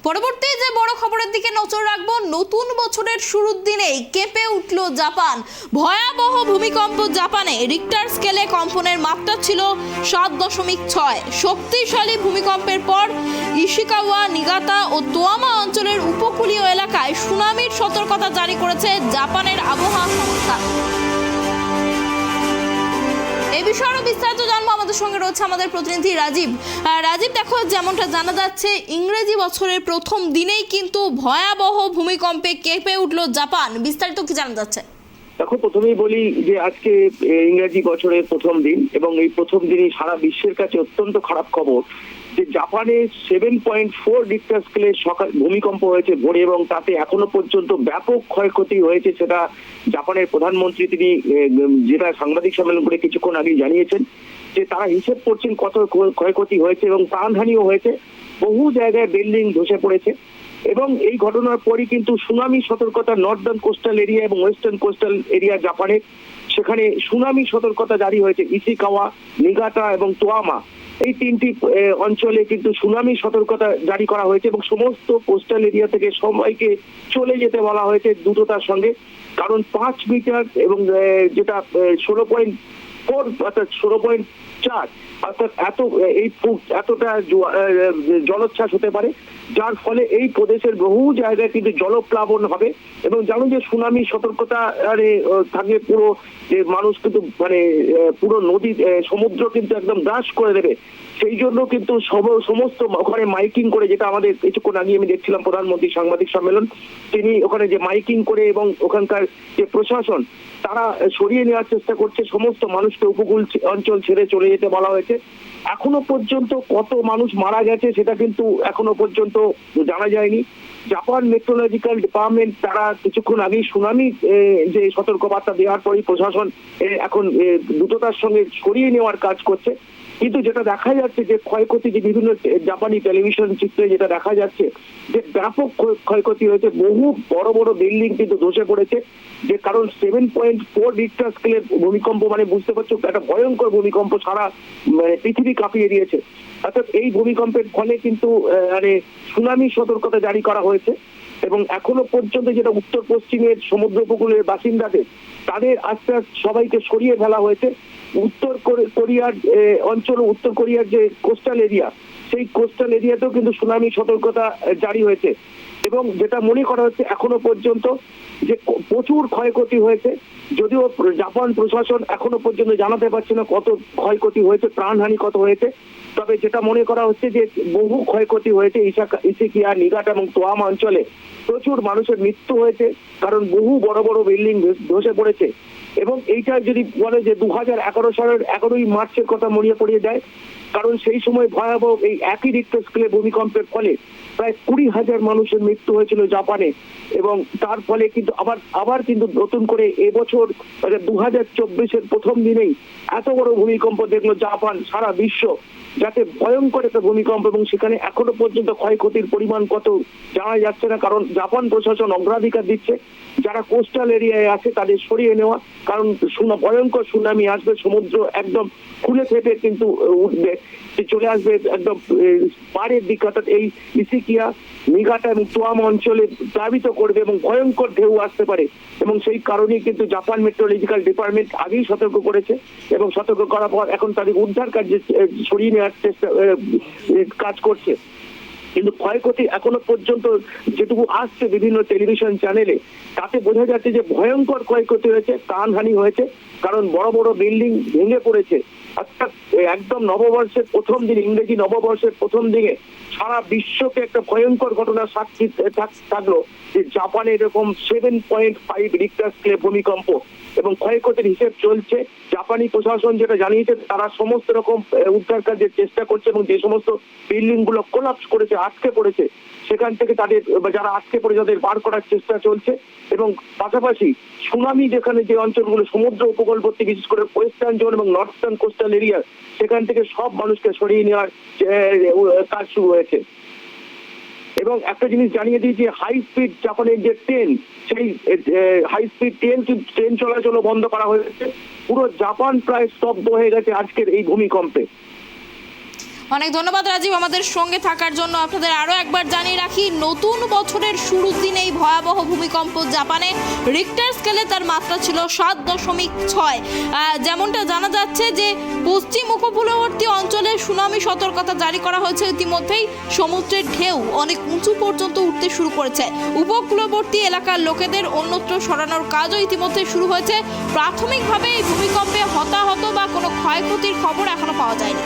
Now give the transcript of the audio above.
পরবর্তী যে বড় খবরের দিকে নজর রাখবো, নতুন বছরের শুরুর দিনেই কেঁপে উঠল জাপান। ভয়াবহ ভূমিকম্প জাপানে। রিক্টার স্কেলে কম্পনের মাত্রা ছিল 7.6। শক্তিশালী ভূমিকম্পের পর ইশিকাওয়া, নিগাতা ও তোয়ামা অঞ্চলের উপকূলীয় এলাকায় সুনামির সতর্কতা জারি করেছে জাপানের আবহাওয়া সংস্থা। এই বিষয়ে আরো বিস্তারিত জানবো, আমাদের সঙ্গে রয়েছে আমাদের প্রতিনিধি রাজীব। রাজীব, দেখো, যেমনটা জানা যাচ্ছে, ইংরেজি বছরের প্রথম দিনেই কিন্তু ভয়াবহ ভূমিকম্পে কেঁপে উঠল জাপান। বিস্তারিত কি জানা যাচ্ছে? দেখো, প্রথমেই বলি যে আজকে ইংরেজি বছরের প্রথম দিন, এবং এই প্রথম দিনই সারা বিশ্বের কাছে অত্যন্ত খারাপ খবর যে জাপানে 7.4 রিক্টার স্কেলে ভূমিকম্প হয়েছে ভোরে, এবং তাতে এখনো পর্যন্ত ব্যাপক ক্ষয়ক্ষতি হয়েছে। সেটা জাপানের প্রধানমন্ত্রী তিনি যেটা সাংবাদিক সম্মেলন করে কিছুক্ষণ আগে জানিয়েছেন যে তারা হিসেব করছেন কত ক্ষয়ক্ষতি হয়েছে, এবং প্রাণহানিও হয়েছে। বহু জায়গায় বিল্ডিং ধসে পড়েছে, এবং এই ঘটনার পরই কিন্তু সুনামি সতর্কতা নর্দার্ন কোস্টাল এরিয়া এবং ওয়েস্টার্ন কোস্টাল এরিয়া জাপানে, সেখানে সুনামি সতর্কতা জারি হয়েছে। ইশিকাওয়া, নিগাতা এবং তোয়ামা, এই তিনটি অঞ্চলে কিন্তু সুনামি সতর্কতা জারি করা হয়েছে, এবং সমস্ত কোস্টাল এরিয়া থেকে সবাইকে চলে যেতে বলা হয়েছে দ্রুততার সঙ্গে। কারণ 5 মিটার এবং যেটা 16.4 অর্থাৎ 16.4 অর্থাৎ এতটা জলোচ্ছ্বাস হতে পারে, যার ফলে এই প্রদেশের বহু জায়গায় কিন্তু জলপ্লাবন হবে। এবং জানো যে সুনামি সতর্কতা থাকলে পুরো যে মানুষ কিন্তু পুরো নদী সমুদ্র কিন্তু একদম গ্রাস করে দেবে। সেই জন্য কিন্তু সমস্ত ওখানে মাইকিং করে, যেটা আমাদের কিছুক্ষণ আগে আমি দেখছিলাম প্রধানমন্ত্রী সাংবাদিক সম্মেলন, তিনি ওখানে যে মাইকিং করে এবং ওখানকার যে প্রশাসন তারা সরিয়ে নেওয়ার চেষ্টা করছে। সমস্ত মানুষকে উপকূল অঞ্চল ছেড়ে চলে যেতে বলা হয়েছে। এখনো পর্যন্ত কত মানুষ মারা গেছে সেটা কিন্তু এখনো পর্যন্ত জানা যায়নি। জাপান মেট্রোলজিক্যাল ডিপার্টমেন্ট তারা কিছুক্ষণ আগেই সুনামি যে সতর্কবার্তা দেওয়ার পরই প্রশাসন এখন দ্রুততার সঙ্গে সরিয়ে নেওয়ার কাজ করছে। কিন্তু যেটা দেখা যাচ্ছে যে ক্ষয়ক্ষতি, যে বিভিন্ন জাপানি টেলিভিশন চিত্রে যেটা দেখা যাচ্ছে যে ব্যাপক ক্ষয়ক্ষতি হয়েছে। বহু বড় বড় বিল্ডিং কিন্তু ধসে পড়েছে। যে কারণ 7.4 রিক্টার স্কেলের ভূমিকম্প, বুঝতে পারছো, একটা ভয়ঙ্কর ভূমিকম্প সারা পৃথিবী কাঁপিয়ে দিয়েছে। অর্থাৎ এই ভূমিকম্পের ফলে কিন্তু সুনামি সতর্কতা জারি করা হয়েছে, এবং এখনো পর্যন্ত যেটা উত্তর পশ্চিমের সমুদ্র উপকূলের বাসিন্দাদের তাদের আস্তে আস্তে সবাইকে সরিয়ে ফেলা হয়েছে। উত্তর কোরিয়ার অঞ্চল, উত্তর কোরিয়ার যে কোস্টাল এরিয়া, সেই কোস্টাল এরিয়াতেও কিন্তু সুনামি সতর্কতা জারি হয়েছে। এবং যেটা মনে করা হচ্ছে এখনো পর্যন্ত যে প্রচুর ক্ষয়ক্ষতি হয়েছে, যদিও জাপান প্রশাসন এখনো পর্যন্ত জানাতে পারছে না কত ক্ষয়ক্ষতি হয়েছে, প্রাণহানি কত হয়েছে। তবে যেটা মনে করা হচ্ছে যে বহু ক্ষয়ক্ষতি হয়েছে। ইশিকাওয়া, নিগাতা এবং তোয়ামা অঞ্চলে প্রচুর মানুষের মৃত্যু হয়েছে, কারণ বহু বড় বড় বিল্ডিং ধসে পড়েছে। এবং এইটা যদি বলে যে 2011 সালের 11ই মার্চের কথা মনে পড়িয়ে যায়, কারণ সেই সময় ভয়াবহ এই একই রিক্টার স্কেলে ভূমিকম্পের ফলে প্রায় 20,000 মানুষের মৃত্যু হয়েছিল জাপানে। এবং তার ফলে কিন্তু আবার কিন্তু নতুন করে এবছর 2024-এর প্রথম দিনেই এত বড় ভূমিকম্প দেখলো জাপান, সারা বিশ্ব, যাতে ভয়ঙ্কর একটা ভূমিকম্প। এবং সেখানে এখনো পর্যন্ত ক্ষয়ক্ষতির পরিমাণ কত জানা যাচ্ছে না, কারণ জাপান প্রশাসন অগ্রাধিকার দিচ্ছে যারা কোস্টাল এরিয়ায় আছে তাদের সরিয়ে নেওয়া। কারণ ভয়ঙ্কর সুনামি আসবে, সমুদ্র একদম খুলে ফেটে কিন্তু উঠবে, চলে আসবে একদম পাড়ের দিকে। অর্থাৎ এই ইশিকাওয়া, নিগাতা এবং তোয়ামা অঞ্চলে প্লাবিত করবে এবং ভয়ঙ্কর ঢেউ আসতে পারে। এবং সেই কারণেই কিন্তু জাপান মেট্রোলজিক্যাল ডিপার্টমেন্ট আগেই সতর্ক করেছে, এবং সতর্ক করার পর এখন তাদের উদ্ধার কার্যে সরিয়ে নেওয়ার চেষ্টা কাজ করছে। কিন্তু ক্ষয়ক্ষতি এখনো পর্যন্ত যেটুকু আসছে বিভিন্ন টেলিভিশন চ্যানেলে, তাতে বোঝা যাচ্ছে যে ভয়ঙ্কর ক্ষয়ক্ষতি হয়েছে, প্রাণহানি হয়েছে। কারণ বড় বড় বিল্ডিং ভেঙে পড়েছে। অর্থাৎ একদম নববর্ষের প্রথম দিন, ইংরেজি নববর্ষের প্রথম দিকে সারা বিশ্বকে একটা ভয়ঙ্কর ঘটনা সাক্ষী থাকলো যে জাপানে এরকম 7.5 রিক্টার স্কেলে ভূমিকম্প, এবং ক্ষয়ক্ষতির হিসেব চলছে। জাপানি প্রশাসন যেটা জানিয়েছে, তারা সমস্ত রকম উদ্ধার কাজের চেষ্টা করছে, এবং যে সমস্ত বিল্ডিং গুলো কোলাপস করেছে, আটকে পড়েছে, সেখান থেকে তাদের যারা আটকে পড়ে তাদের বার করার চেষ্টা চলছে। এবং পাশাপাশি সুনামি যেখানে যে অঞ্চলগুলো সমুদ্র উপকূলবর্তী, বিশেষ করে ওয়েস্টার্ন জোন এবং নর্থার্ন কোস্টাল এরিয়া, সেখান থেকে সব মানুষকে সরিয়ে নেওয়ার কাজ শুরু হয়েছে। এবং একটা জিনিস জানিয়ে দিই যে হাই স্পিড জাপানের যে ট্রেন, সেই হাই স্পিড ট্রেন চলাচলও বন্ধ করা হয়েছে। পুরো জাপান প্রায় স্তব্ধ হয়ে গেছে আজকের এই ভূমিকম্পে। অনেক ধন্যবাদ রাজীব আমাদের সঙ্গে থাকার জন্য। আপনাদের আরও একবার জানিয়ে রাখি, নতুন বছরের শুরুর দিনেই ভয়াবহ ভূমিকম্প জাপানে। রিক্টার স্কেলে তার মাত্রা ছিল 7.6। যেমনটা জানা যাচ্ছে যে পশ্চিম উপকূলবর্তী অঞ্চলে সুনামি সতর্কতা জারি করা হয়েছে ইতিমধ্যেই। সমুদ্রের ঢেউ অনেক উঁচু পর্যন্ত উঠতে শুরু করেছে। উপকূলবর্তী এলাকার লোকেদের অন্যত্র সরানোর কাজও ইতিমধ্যে শুরু হয়েছে। প্রাথমিকভাবে এই ভূমিকম্পে হতাহত বা কোনো ক্ষয়ক্ষতির খবর এখনো পাওয়া যায়নি।